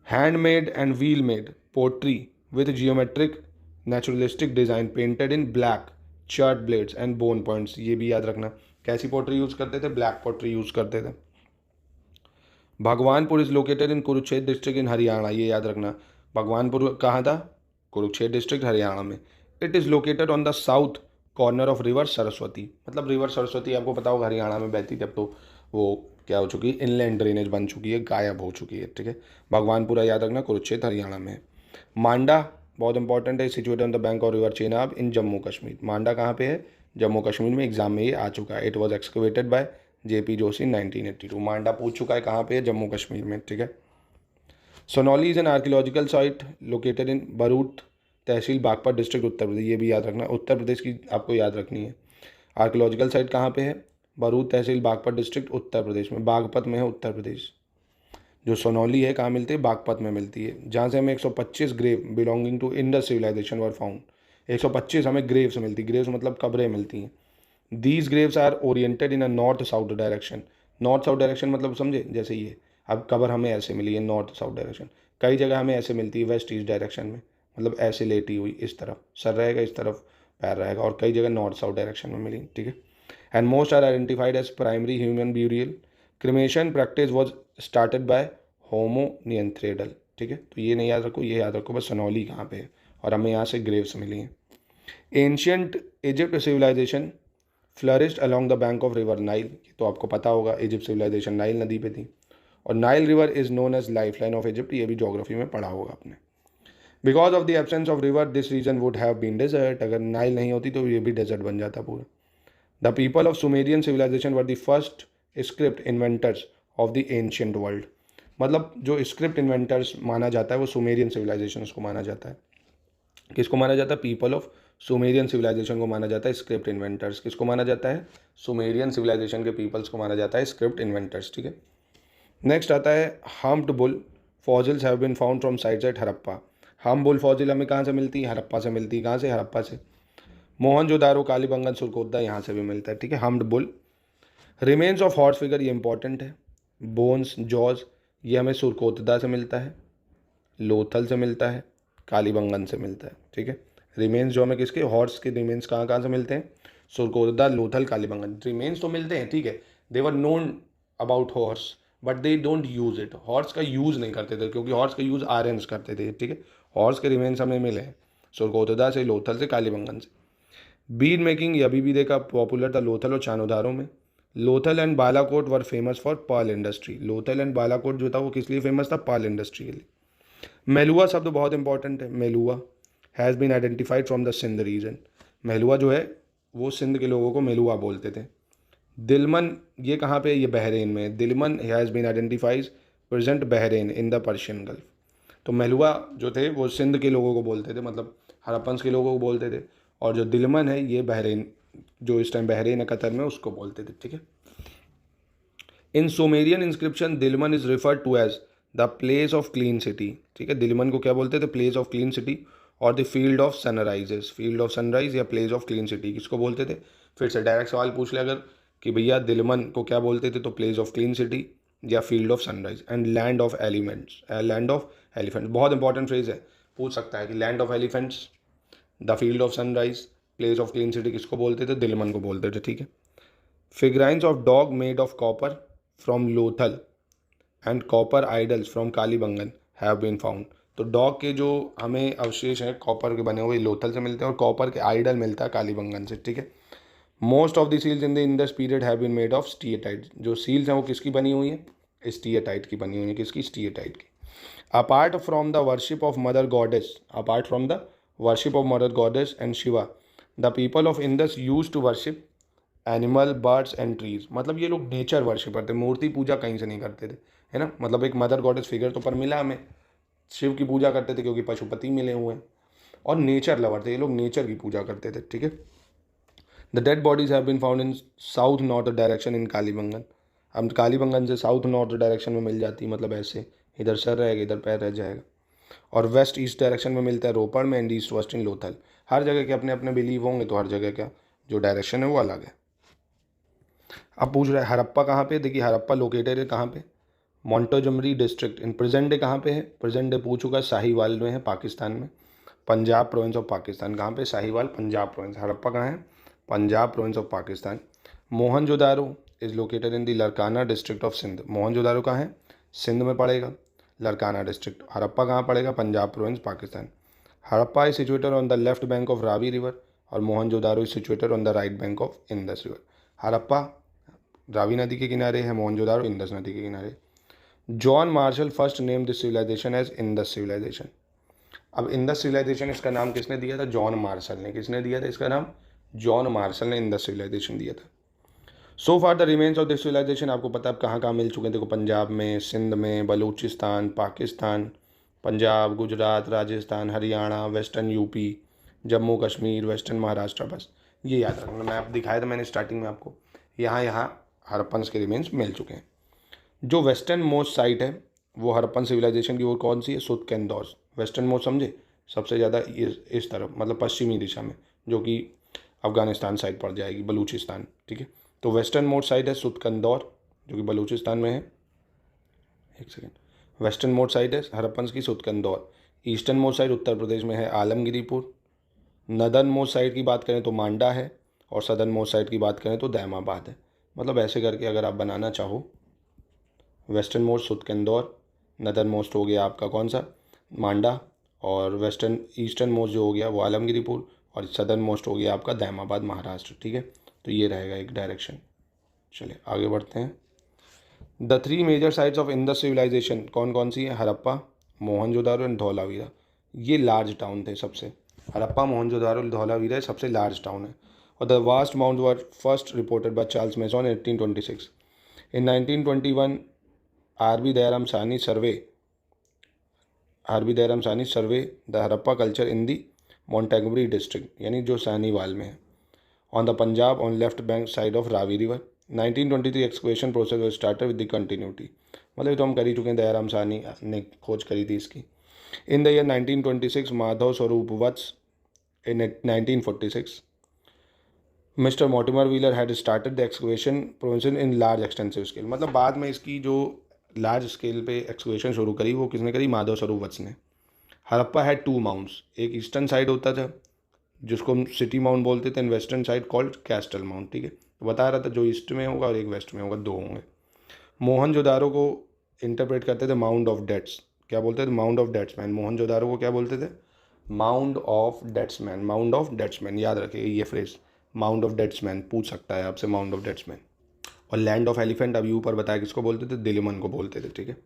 handmade and wheel made pottery with geometric naturalistic design painted in black, chert blades and bone points. ये भी याद रखना। कैसी पॉटरी यूज़ करते थे? ब्लैक पॉटरी यूज़ करते थे। Bhagwanpur is located in Kurukshetra district in Haryana. ये याद रखना। भगवानपुर कहाँ था? कुरुक्षेत्र डिस्ट्रिक्ट हरियाणा में। It is located on the south corner of river Saraswati. मतलब रिवर सरस्वती आपको पता होगा हरियाणा में बहती थी, अब तो वो क्या हो चुकी है, इनलैंड ड्रेनेज बन चुकी है, गायब हो चुकी है। ठीक है, भगवानपुरा याद रखना, कुरुक्षेत्र हरियाणा में है। मांडा बहुत इंपॉर्टेंट है, situated on the bank of river Chenab in Jammu Kashmir. Manda कहाँ पे है? जम्मू कश्मीर में। एग्जाम में ये आ चुका है। It was excavated by JP Joshi 1982। Manda पूछ चुका है कहाँ पे है? जम्मू कश्मीर में। ठीक है। Sonauli is an archaeological site located in Baraut tehsil Baghpat district Uttar Pradesh. ये भी याद रखना, उत्तर प्रदेश की आपको याद रखनी है। आर्कियोलॉजिकल साइट कहाँ पे है? बरूद तहसील बागपत डिस्ट्रिक्ट उत्तर प्रदेश में। बागपत में है उत्तर प्रदेश। जो सोनौली है कहाँ मिलती है? बागपत में मिलती है, जहाँ से हमें 125 grave belonging to Indus civilization were found. 125 हमें ग्रेव्स मिलती, ग्रेव्स मतलब कब्रें मिलती हैं। These graves are oriented in a north south direction. नॉर्थ साउथ डायरेक्शन मतलब समझे, जैसे ये अब कब्र हमें ऐसे मिली है नॉर्थ साउथ डायरेक्शन। कई जगह हमें ऐसे मिलती है वेस्ट ईस्ट डायरेक्शन में, मतलब ऐसे लेटी हुई, इस तरफ सर रहेगा, इस तरफ पैर रहेगा, और कई जगह नॉर्थ साउथ डायरेक्शन में मिली। ठीक है। And most are identified as primary human burial. Cremation practice was started by homo neanderthal. ठीक है, तो ये नहीं याद रखो, ये याद रखो बस सोनौली कहाँ पे है, और हमें यहाँ से ग्रेव्स मिली हैं। Ancient Egypt civilization flourished along the bank of river Nile. तो आपको पता होगा इजिप्ट सिविलाइजेशन नाइल नदी पे थी, और Nile river is known as life line of Egypt. ये भी ज्योग्राफी में पढ़ा होगा आपने। Because of the absence of river this region would have been desert. अगर नाइल नहीं होती तो ये भी डेजर्ट बन जाता पूरा। The people of Sumerian civilization were the first script inventors of the ancient world. मतलब जो स्क्रिप्ट इन्वेंटर्स माना जाता है वो सुमेरियन सिविलाइजेशन उसको माना जाता है। किसको माना जाता है? पीपल ऑफ सुमेरियन सिविलाइजेशन को माना जाता है स्क्रिप्ट इन्वेंटर्स। किसको माना जाता है? सुमेरियन सिविलाइजेशन के पीपल्स को माना जाता है स्क्रिप्ट इन्वेंटर्स। ठीक है। नेक्स्ट आता है humped bull fossils have been found from sites at Harappa. हम बुल फॉजिल हमें कहाँ से मिलती है? हड़प्पा से मिलती है। कहाँ से? हड़प्पा से। मोहनजोदारो, कालीबंगन, सुरकोतला यहाँ से भी मिलता है। ठीक है। Humped bull. Remains of horse figure, ये इंपॉर्टेंट है। बोन्स, जॉज, ये हमें सुरकोतला से मिलता है, लोथल से मिलता है, कालीबंगन से मिलता है। ठीक है। रिमेन्स जो हमें किसके? हॉर्स के रिमेन्स कहाँ कहाँ से मिलते हैं? सुरकोतला, लोथल, कालीबंगन। रिमेन्स तो मिलते हैं, ठीक है। They were known about horse but they don't use it. Horse का यूज़ नहीं करते थे, क्योंकि हॉर्स का यूज़ आर्यंस करते थे। ठीक है। हॉर्स के रिमेन्स हमें मिले हैं सुरकोतला से, लोथल से, कालीबंगन से। बीड मेकिंग ये अभी भी देखा पॉपुलर था लोथल और चानोदारो में। Lothal and Balakot were famous for pearl industry. Lothal and Balakot जो था वो किस लिए फेमस था? पर्ल इंडस्ट्री के लिए। मेलुआ शब्द बहुत इंपॉर्टेंट है। Meluhha has been identified from the Sindh region. Meluhha जो है वो सिंध के लोगों को मेलुआ बोलते थे। दिलमन ये कहाँ पे? ये बहरीन में। Dilmun has been identifies present Bahrain in the Persian gulf. तो मेलुआ जो थे वो सिंध के लोगों को बोलते थे, मतलब हड़प्पन्स के लोगों को बोलते थे, और जो दिलमन है ये बहरीन, जो इस टाइम बहरीन है कतर में, उसको बोलते थे। ठीक है। In Sumerian inscription Dilmun is referred to as the place of clean city. ठीक है। दिलमन को क्या बोलते थे? प्लेस ऑफ क्लीन सिटी, और the field of sunrises. Field of sunrise या प्लेस ऑफ क्लीन सिटी किसको बोलते थे? फिर से डायरेक्ट सवाल पूछ ले अगर कि भैया दिलमन को क्या बोलते थे, तो प्लेस ऑफ क्लीन सिटी या field of sunrise. And land of elements, land of elephants बहुत इंपॉर्टेंट फ्रेज है, पूछ सकता है कि land of elephants, the field of sunrise, place of clean city किसको बोलते थे? दिलमन को बोलते थे। ठीक है। Figurines of dog made of copper from Lothal and copper idols from Kalibangan have been found. तो डॉग के जो हमें अवशेष हैं कॉपर के बने हुए लोथल से मिलते हैं, और कॉपर के आइडल मिलता है कालीबंगन से। ठीक है। Most of the seals in the Indus period have been made of steatite. जो सील्स हैं वो किसकी बनी हुई है? स्टीएटाइट की बनी हुई है। किसकी? स्टीएटाइट की। Apart from the worship of mother goddess, apart from the worship of mother goddess and Shiva, the people of Indus use to worship animal, birds and trees. मतलब ये लोग नेचर वर्शिप करते, मूर्ति पूजा कहीं से नहीं करते थे, है ना। मतलब एक मदर गॉडेस फिगर तो पर मिला हमें, शिव की पूजा करते थे क्योंकि पशुपति मिले हुए हैं, और नेचर लवर थे ये लोग, नेचर की पूजा करते थे। ठीक है। The dead bodies have been found in south north direction in Kalibangan. हम कालीबंगन से साउथ नॉर्थ डायरेक्शन में मिल जाती, मतलब ऐसे इधर सर रहेगा, इधर पैर रह जाएगा। और वेस्ट ईस्ट डायरेक्शन में मिलता है रोपड़ में, एंड ईस्ट वेस्ट इन लोथल। हर जगह के अपने अपने बिलीव होंगे, तो हर जगह का जो डायरेक्शन है वो अलग है। अब पूछ रहा है हड़प्पा कहाँ पे? देखिए हड़प्पा लोकेटेड है कहाँ पे? मोंटेगोमरी डिस्ट्रिक्ट इन प्रेजेंट डे कहाँ पे है? प्रेजेंट डे पूछ चुका है, साहिवाल में है, पाकिस्तान में। पंजाब प्रोविंस ऑफ पाकिस्तान कहाँ पे? साहिवाल, पंजाब प्रोविंस। हड़प्पा कहाँ है? Punjab province of Pakistan. Mohenjodaro is located in the Larkana district of Sindh. Mohenjodaro कहाँ है? सिंध में पड़ेगा, लरकाना डिस्ट्रिक्ट। हड़प्पा कहाँ पड़ेगा? Punjab province, Pakistan. Harappa is situated on the left bank of Ravi river और Mohenjodaro is situated on the right bank of Indus river. Harappa Ravi नदी के किनारे है, मोहनजोदारो इंदस नदी के किनारे। John Marshall first name this civilization as Indus civilization. अब इंदस सिविलाइजेशन इसका नाम किसने दिया था? जॉन मार्शल ने। किसने दिया था इसका नाम? जॉन मार्शल ने इंदस सिविलाइजेशन दिया था। So far the remains of this civilization, आपको पता है अब कहाँ कहाँ मिल चुके हैं? देखो, पंजाब में, सिंध में, Balochistan, Pakistan, Punjab, Gujarat, Rajasthan, Haryana, western UP, Jammu Kashmir, western Maharashtra. बस ये याद रखना। मैं आप दिखाया था मैंने स्टार्टिंग में आपको, यहाँ यहाँ हड़प्पन के रिमेन्स मिल चुके हैं। जो वेस्टर्न मोस्ट साइट है वो हड़प्पन सिविलाइजेशन की, वो कौन सी है? सुतकेंदौर। वेस्टर्न मोस्ट समझे? सबसे ज़्यादा इस तरफ, मतलब पश्चिमी दिशा में, जो कि अफगानिस्तान साइड पड़ जाएगी, बलूचिस्तान। ठीक है, तो वेस्टर्न मोस्ट साइड है सुतकेंदौर जो कि बलूचिस्तान में है। एक सेकेंड, वेस्टर्न मोस्ट साइड है हड़प्पन की सुतकेंदौर। ईस्टर्न मोस्ट साइड उत्तर प्रदेश में है आलमगिरीपुर। नदर्न मोस्ट साइड की बात करें तो मांडा है, और सदर्न मोस्ट साइड की बात करें तो दैमाबाद है। मतलब ऐसे करके अगर आप बनाना चाहो, वेस्टर्न मोस्ट सुतकेंदौर, नदर्न मोस्ट हो गया आपका कौन सा? मांडा, और वेस्टर्न ईस्टर्न मोस्ट जो हो गया वो आलमगिरीपुर, और सदर्न मोस्ट हो गया आपका दैमाबाद, महाराष्ट्र। ठीक है, तो ये रहेगा एक डायरेक्शन। चलिए आगे बढ़ते हैं। The three major sites of Indus civilization कौन कौन सी है? हड़प्पा, मोहनजोदारो एंड धौलावीरा। ये लार्ज टाउन थे सबसे। हड़प्पा, मोहनजोदारो, धौलावीरा सबसे लार्ज टाउन है। और the vast mound were first reported by Charles Masson in 1826। In 1921 R B Dayaram Sahni survey the Harappa culture in the Montgomery district, यानी जो सानीवाल में है, on the Punjab on left bank side of Ravi river. 1923 excavation process was started with the continuity. मतलब ये तो हम कर ही चुके हैं, दयाराम साहनी ने खोज करी थी इसकी। In the year 1926 Madhav Swaroop Vatsa in 1946 mister Mortimer wheeler had started the excavation process in large extensive scale. मतलब बाद में इसकी जो लार्ज स्केल पे एक्सकवेशन शुरू करी वो किसने करी? माधव स्वरूप वत्स ने। हड़प्पा हैड टू माउंट्स, एक ईस्टर्न साइड होता था जिसको हम सिटी माउंट बोलते थे, and western side called castle mount. ठीक है, तो बता रहा था जो ईस्ट में होगा और एक वेस्ट में होगा, दो होंगे। मोहनजोदारो को इंटरप्रेट करते थे माउंट ऑफ डेट्स। क्या बोलते थे? Mound of डेट्समैन। मोहनजोदारो को क्या बोलते थे? Mound of deadsman. Mound of deadsman याद रखिए ये फ्रेज, माउंट ऑफ डेट्समैन पूछ सकता है आपसे, माउंट ऑफ डेट्समैन। और लैंड ऑफ एलिफेंट अभी ऊपर बताया किसको बोलते थे? दिलिमन को बोलते थे। ठीक है,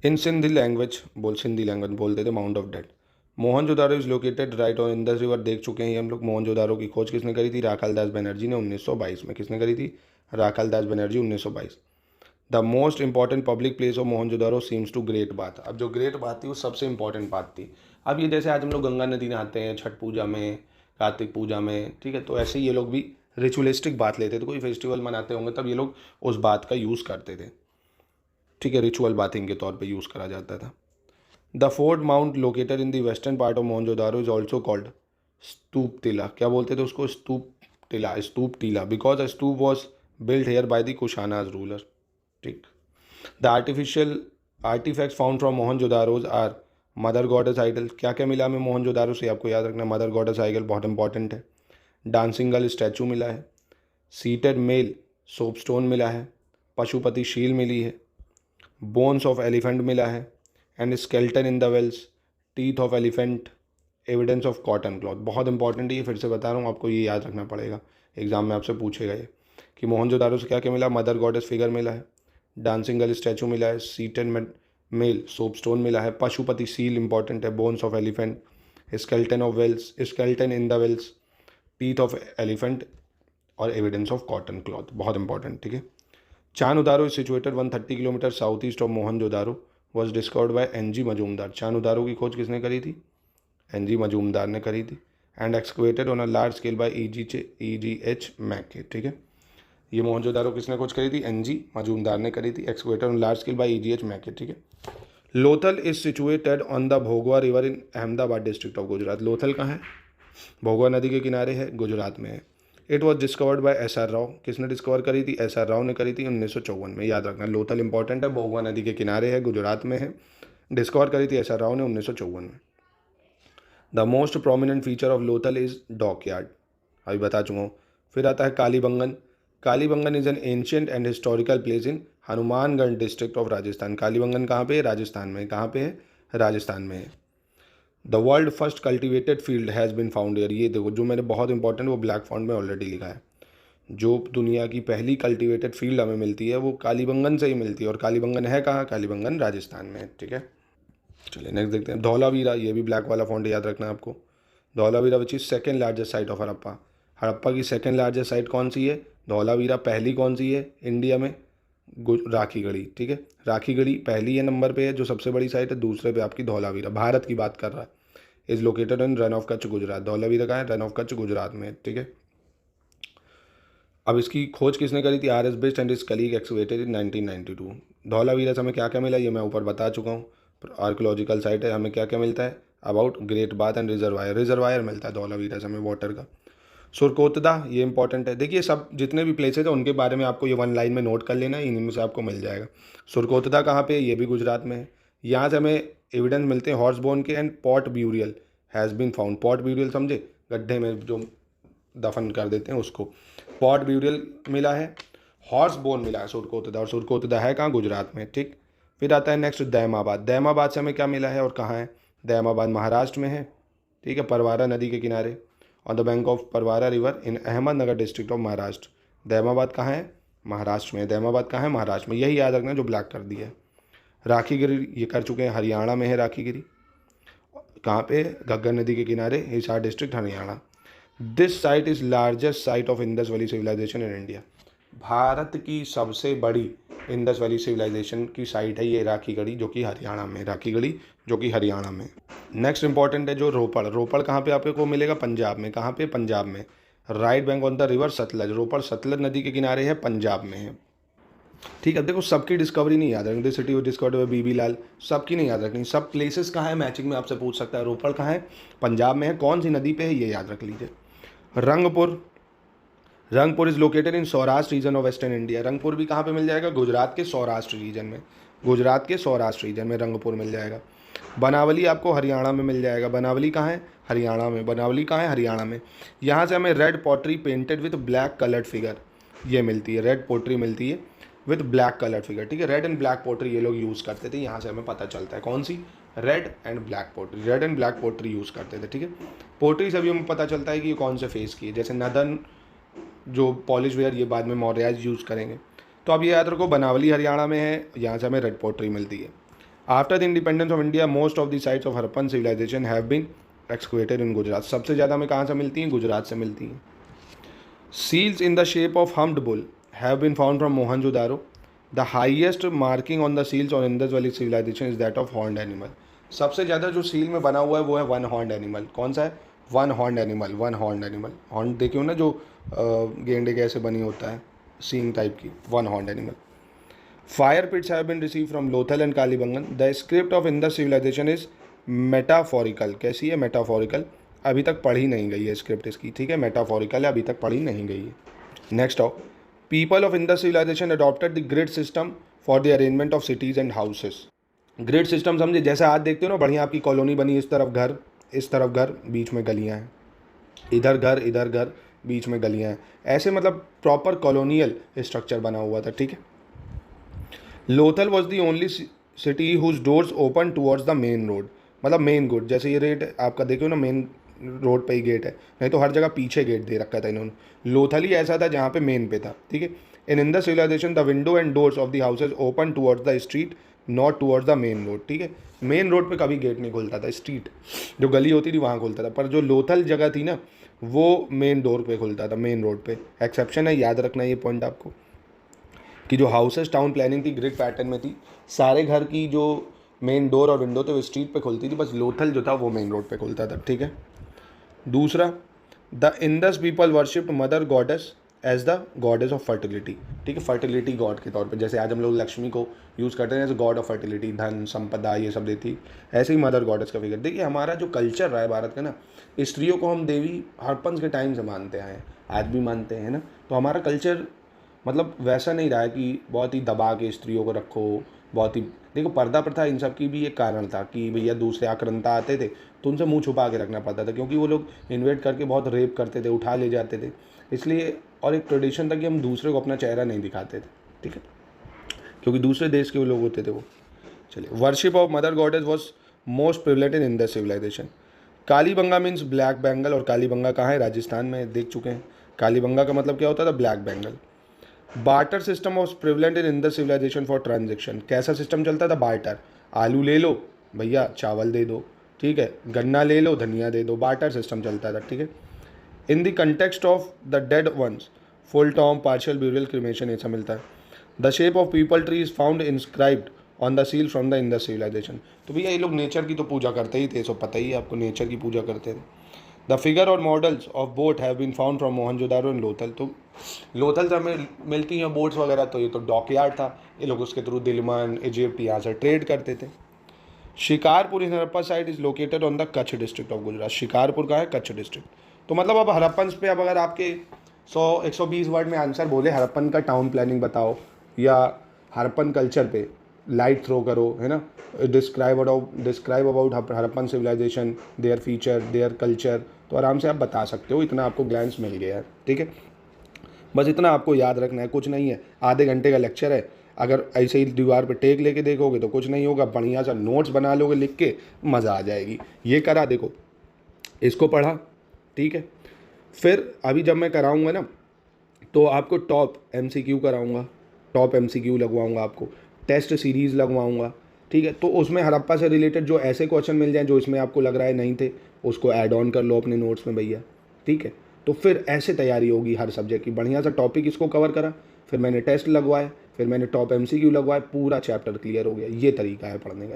इन सिंधी लैंग्वेज बोलते थे mound of dead. Mohenjodaro is located right on Indus river. देख चुके हैं हम लोग। मोहनजोदारो की खोज किसने करी थी? राखालदास बनर्जी ने 1922 में। किसने करी थी? Rakhaldas Banerjee, 1922। The most important public place of Mohenjodaro seems to great bath. अब जो ग्रेट बाथ थी वो सबसे इंपॉर्टेंट बात थी। अब ये जैसे आज हम लोग गंगा नदी नहाते हैं छठ पूजा में, कार्तिक पूजा में, ठीक है, तो ऐसे ये लोग भी रिचुअलिस्टिक बात लेते थे। कोई फेस्टिवल मनाते होंगे तब ये लोग उस बात का यूज़ करते थे। ठीक है, रिचुअल बाथिंग के तौर पे यूज़ करा जाता था। The fort mound located in the western part of Mohenjodaro is also called stupa टिला। क्या बोलते थे उसको? स्तूप टीला, because a stupa was build here by the Kushanas ruler. ठीक। The artifacts found from Mohenjodaro's are mother goddess idol. क्या क्या मिला हमें मोहनजोदारो से? आपको याद रखना, मदर गॉडेस आइडल बहुत इंपॉर्टेंट है। डांसिंग गर्ल स्टैचू मिला है। सीटेड मेल सोपस्टोन मिला है। पशुपति शील मिली है। बोन्स ऑफ एलिफेंट मिला है, and skeleton in the wells, teeth of elephant, evidence of cotton cloth. बहुत इंपॉर्टेंट है ये, फिर से बता रहा हूँ आपको, ये याद रखना पड़ेगा, एग्जाम में आपसे पूछेगा ये कि मोहनजोदारो से क्या क्या मिला? मदर गॉडेस फिगर मिला है, डांसिंग गर्ल स्टैचू मिला है, सीटेड मेल सोपस्टोन मिला है, पशुपति सील इंपॉर्टेंट है, bones of elephant, skeleton in the wells, teeth of elephant, और एविडेंस ऑफ कॉटन क्लॉथ। बहुत इंपॉर्टेंट। ठीक है, Chanhudaro is situated 130 kilometer south east of Mohenjodaro, was discovered by N G. Majumdar. Chanhudaro की खोज किसने करी थी? एन.जी. मजूमदार ने करी थी। And excavated on a large scale bye E.G.H. मैके। ठीक है, ये मोहनजोदारो किसने खोज करी थी? एन.जी. मजूमदार ने करी थी। Excavated on large scale bye E.G.H. मैके। ठीक है, Lothal is situated on the Bhogava river in Ahmedabad district of Gujarat. Lothal कहाँ है? भोगवा नदी के किनारे है, गुजरात में है। It was discovered bye SR. Rao. किसने डिस्कवर करी थी? एस.आर. राव ने करी थी 1954 में। याद रखना, लोथल इंपॉर्टेंट है, भोगवा नदी के किनारे है, गुजरात में है, डिस्कवर करी थी एस.आर. राव ने 1954 में। The most prominent feature of Lothal is dockyard, अभी बता चुका हूँ। फिर आता है Kalibangan. Kalibangan is an ancient and historical place in Hanumangarh district of Rajasthan. Kalibangan कहाँ पे है? राजस्थान में। कहाँ पे है? राजस्थान में है। The world first cultivated field has been found year, ये देखो जो मैंने बहुत इंपॉर्टेंट वो ब्लैक फॉन्ट में ऑलरेडी लिखा है। जो दुनिया की पहली कल्टिवेटेड फील्ड हमें मिलती है वो कालीबंगन से ही मिलती है, और कालीबंगन है कहाँ? कालीबंगन राजस्थान में है, ठीक है। चलिए नेक्स्ट देखते हैं। धौलावीरा, ये भी ब्लैक वाला फॉन्ट याद रखना है आपको। Dholavira which is second largest site of Harappa. Harappa की सेकेंड लार्जेस्ट साइट कौन सी है? धौलावीरा। पहली कौन सी है इंडिया में? राखीगढ़ी, ठीक है। राखीगढ़ी पहली है नंबर पे है जो सबसे बड़ी साइट है, दूसरे पे आपकी धौलावीरा, भारत की बात कर रहा है। Is located in run of Kutch Gujarat. Dholavira कहाँ है? रन ऑफ कच्छ गुजरात में, ठीक है। अब इसकी खोज किसने करी थी? R S. Bisht and is colleague excavated in 1992। Dholavira से हमें क्या क्या मिला ये मैं ऊपर बता चुका हूँ। आर्कोलॉजिकल साइट है, हमें क्या क्या मिलता है? About great bath and reservoir, reservoir मिलता है धौलावीरा से हमें वाटर का। सुरकोतदा, ये इंपॉर्टेंट है, देखिए सब जितने भी प्लेसेज है उनके बारे में आपको ये वन लाइन में नोट कर लेना है, इन्हीं में से आपको मिल जाएगा। सुरकोतदा कहाँ पे? ये भी गुजरात में है। यहाँ से हमें एविडेंस मिलते हैं हॉर्स बोन के। And pot burial has been found. Pot burial समझे? गड्ढे में जो दफन कर देते हैं उसको पॉट ब्यूरियल मिला है। हॉर्स बोन मिला है सुरकोतदा, और सुरकोतदा है कहाँ? गुजरात में, ठीक। फिर आता है नेक्स्ट दैमाबाद। दैमाबाद से हमें क्या मिला है और कहाँ है? दैमाबाद महाराष्ट्र में है, ठीक है, परवारा नदी के किनारे, on the bank of Pravara river in Ahmednagar district of Maharashtra. Daimabad कहाँ है? महाराष्ट्र में। दैमाबाद कहाँ है? महाराष्ट्र में, यही याद रखना जो ब्लैक कर दिया है। राखीगिरी ये कर चुके हैं, हरियाणा में है राखीगिरी। कहाँ पे? घग्गर नदी के किनारे, Hisar district, Haryana. This site is largest site of Indus valley civilization in India. Bharat की सबसे बड़ी इंडस वैली सिविलाइजेशन की साइट है ये राखीगढ़ी, जो कि हरियाणा में। राखीगढ़ी जो कि हरियाणा में। नेक्स्ट इंपॉर्टेंट है जो रोपड़। रोपड़ कहाँ पे आपको मिलेगा? पंजाब में। कहाँ पे? पंजाब में। Right bank on the river Sutlej. Ropar Sutlej नदी के किनारे है, पंजाब में है, ठीक है। देखो सबकी डिस्कवरी नहीं याद रखनी, सिटी ऑफ डिस्कवर्ड बाय बीबी लाल, सबकी नहीं याद रखनी। सब प्लेसेस कहाँ है मैचिंग में आपसे पूछ सकता है। रोपड़ कहाँ है? पंजाब में है। कौन सी नदी पे है ये याद रख लीजिए। Rangpur, Rangpur is located in Saurashtra region of western India. Rangpur भी कहाँ पे मिल जाएगा? गुजरात के सौराष्ट्र रीजन में। गुजरात के सौराष्ट्र रीजन में रंगपुर मिल जाएगा। बनावली आपको हरियाणा में मिल जाएगा। बनावली कहाँ है? हरियाणा में। बनावली कहाँ है? हरियाणा में। यहाँ से हमें red pottery painted with black coloured figure ये मिलती है। रेड पोट्री मिलती है विद ब्लैक कलर्ड फिगर, ठीक है। रेड एंड ब्लैक पोट्री ये लोग यूज़ करते थे, यहाँ से हमें पता चलता है। कौन सी? Red and black pottery. Red and black pottery use करते थे, ठीक है। पोट्री से भी हमें पता चलता है कि ये कौन से फेस की है, जैसे नदन जो पॉलिश वेयर ये बाद में मौर्याज यूज़ करेंगे। तो अब ये याद रखो बनावली हरियाणा में है, यहाँ से हमें रेड पोट्री मिलती है। After the independence of India most of the sites of Harappan civilization have been excavated in Gujarat. सबसे ज़्यादा हमें कहाँ से मिलती हैं? गुजरात से मिलती हैं। Seals in the shape of humped bull have been found from Mohenjodaro. The highest marking on the seals on Indus valley civilization is that of horned animal. सबसे ज़्यादा जो सील में बना हुआ है वो है वन हॉर्न्ड एनिमल। कौन सा है? One horned animal. One horned animal, horn देखिए ना जो गेंडे के ऐसे बनी होता है सींग टाइप की, one horned animal. Fire pits have been receive from Lothal and Kalibangan. The script of Indus civilization is metaphorical. कैसी है? मेटाफोरिकल। अभी तक पढ़ी नहीं गई है स्क्रिप्ट इसकी, ठीक है। मेटाफोरिकल है, अभी तक पढ़ी नहीं गई है। नेक्स्ट आओ। People of Indus civilization adopted the grid system for the arrangement of cities and houses. Grid system समझे? जैसे आज देखते हो ना बढ़िया आपकी कॉलोनी बनी, इस तरफ घर, इस तरफ घर, बीच में गलियाँ हैं, इधर घर, बीच में गलियाँ हैं, ऐसे मतलब प्रॉपर कॉलोनियल स्ट्रक्चर बना हुआ था, ठीक है। Lothal was the only city whose doors open towards the main road. मतलब मेन गेट, जैसे ये रेट आपका देखो ना मेन रोड पे ही गेट है, नहीं तो हर जगह पीछे गेट दे रखा था इन्होंने। लोथल ही ऐसा था जहाँ पे मेन पे था, ठीक है। In Indus civilization the window and doors of the houses open towards the street not towards the main road, ठीक है। मेन रोड पे कभी गेट नहीं खुलता था, स्ट्रीट जो गली होती थी वहाँ खुलता था, पर जो लोथल जगह थी ना वो मेन डोर पे खुलता था, मेन रोड पे। एक्सेप्शन है, याद रखना ये पॉइंट आपको, कि जो हाउसेस टाउन प्लानिंग थी ग्रिड पैटर्न में थी, सारे घर की जो मेन डोर और विंडो थे वो स्ट्रीट पे खुलती थी, बस लोथल जो था वो मेन रोड पे खुलता था, ठीक है। दूसरा, the Indus people worshipped mother goddess as the goddess of fertility, ठीक है, फर्टिलिटी गॉड के तौर पे। जैसे आज हम लोग लक्ष्मी को यूज़ करते हैं एज गॉड ऑफ फर्टिलिटी, धन संपदा ये सब देती, ऐसे ही मदर गॉडेस का फिगर। देखिए हमारा जो कल्चर रहा है भारत का ना, स्त्रियों को हम देवी हड़प्पन के टाइम से मानते हैं, आज भी मानते हैं ना। तो हमारा कल्चर मतलब वैसा नहीं रहा है कि बहुत ही दबा के स्त्रियों को रखो, बहुत ही देखो पर्दा प्रथा इन सब की भी एक कारण था कि भैया दूसरे आक्रांता आते थे तो उनसे मुंह छुपा के रखना पड़ता था, क्योंकि वो लोग इन्वेट करके बहुत रेप करते थे, उठा ले जाते थे, इसलिए। और एक ट्रेडिशन था कि हम दूसरे को अपना चेहरा नहीं दिखाते थे, ठीक है, क्योंकि दूसरे देश के वो लोग होते थे वो। चलिए, worship of mother goddess was most prevalent in Indus civilization. Kalibanga means black bangle, और कालीबंगा कहाँ है? राजस्थान में, देख चुके हैं। कालीबंगा का मतलब क्या होता था? Black bangle. Barter system was prevalent in Indus civilization for transaction. कैसा सिस्टम चलता था? बार्टर। आलू ले लो भैया, चावल दे दो, ठीक है, गन्ना ले लो, धनिया दे दो, बार्टर सिस्टम चलता था, ठीक है। In the context of the dead ones, full tomb, partial burial, cremation, ऐसा मिलता है। The shape of peepal tree is found inscribed on the seal from the Indus civilization. तो भैया ये लोग नेचर की तो पूजा करते ही थे, सब पता ही है आपको, नेचर की पूजा करते थे। द फिगर और models of boat have been found from Mohenjodaro and Lothal. तो लोथल से हमें मिलती हैं बोट्स वगैरह, तो ये तो डॉकयार्ड था, ये लोग उसके थ्रू दिलमन, इजिप्ट यहाँ से ट्रेड करते थे। Shikarpur in Harappa site is located on the Kutch district of Gujarat. Shikarpur का है? कच्छ डिस्ट्रिक्ट। तो मतलब अब हड़प्पन पे अब अगर आपके 100-120 वर्ड में आंसर बोले, हड़प्पन का टाउन प्लानिंग बताओ या हड़प्पन कल्चर पे लाइट थ्रो करो, है ना, describe about Harappan civilization, their feature, their culture, तो आराम से आप बता सकते हो, इतना आपको ग्लैंस मिल गया है, ठीक है। बस इतना आपको याद रखना है, कुछ नहीं है, आधे घंटे का लेक्चर है। अगर ऐसे ही दीवार पे टेक लेके देखोगे तो कुछ नहीं होगा, बढ़िया सा नोट्स बना लोगे लिख के, मज़ा आ जाएगी। ये करा, देखो इसको पढ़ा, ठीक है। फिर अभी जब मैं कराऊंगा ना तो आपको टॉप एमसीक्यू कराऊंगा, टॉप एमसीक्यू लगवाऊंगा, आपको टेस्ट सीरीज़ लगवाऊंगा, ठीक है। तो उसमें हड़प्पा से रिलेटेड जो ऐसे क्वेश्चन मिल जाएं जो इसमें आपको लग रहा है नहीं थे, उसको ऐड ऑन कर लो अपने नोट्स में भैया, ठीक है। तो फिर ऐसे तैयारी होगी हर सब्जेक्ट की, बढ़िया सा टॉपिक इसको कवर करा, फिर मैंने टेस्ट लगवाए, फिर मैंने टॉप एमसीक्यू लगवाए, पूरा चैप्टर क्लियर हो गया। ये तरीका है पढ़ने का।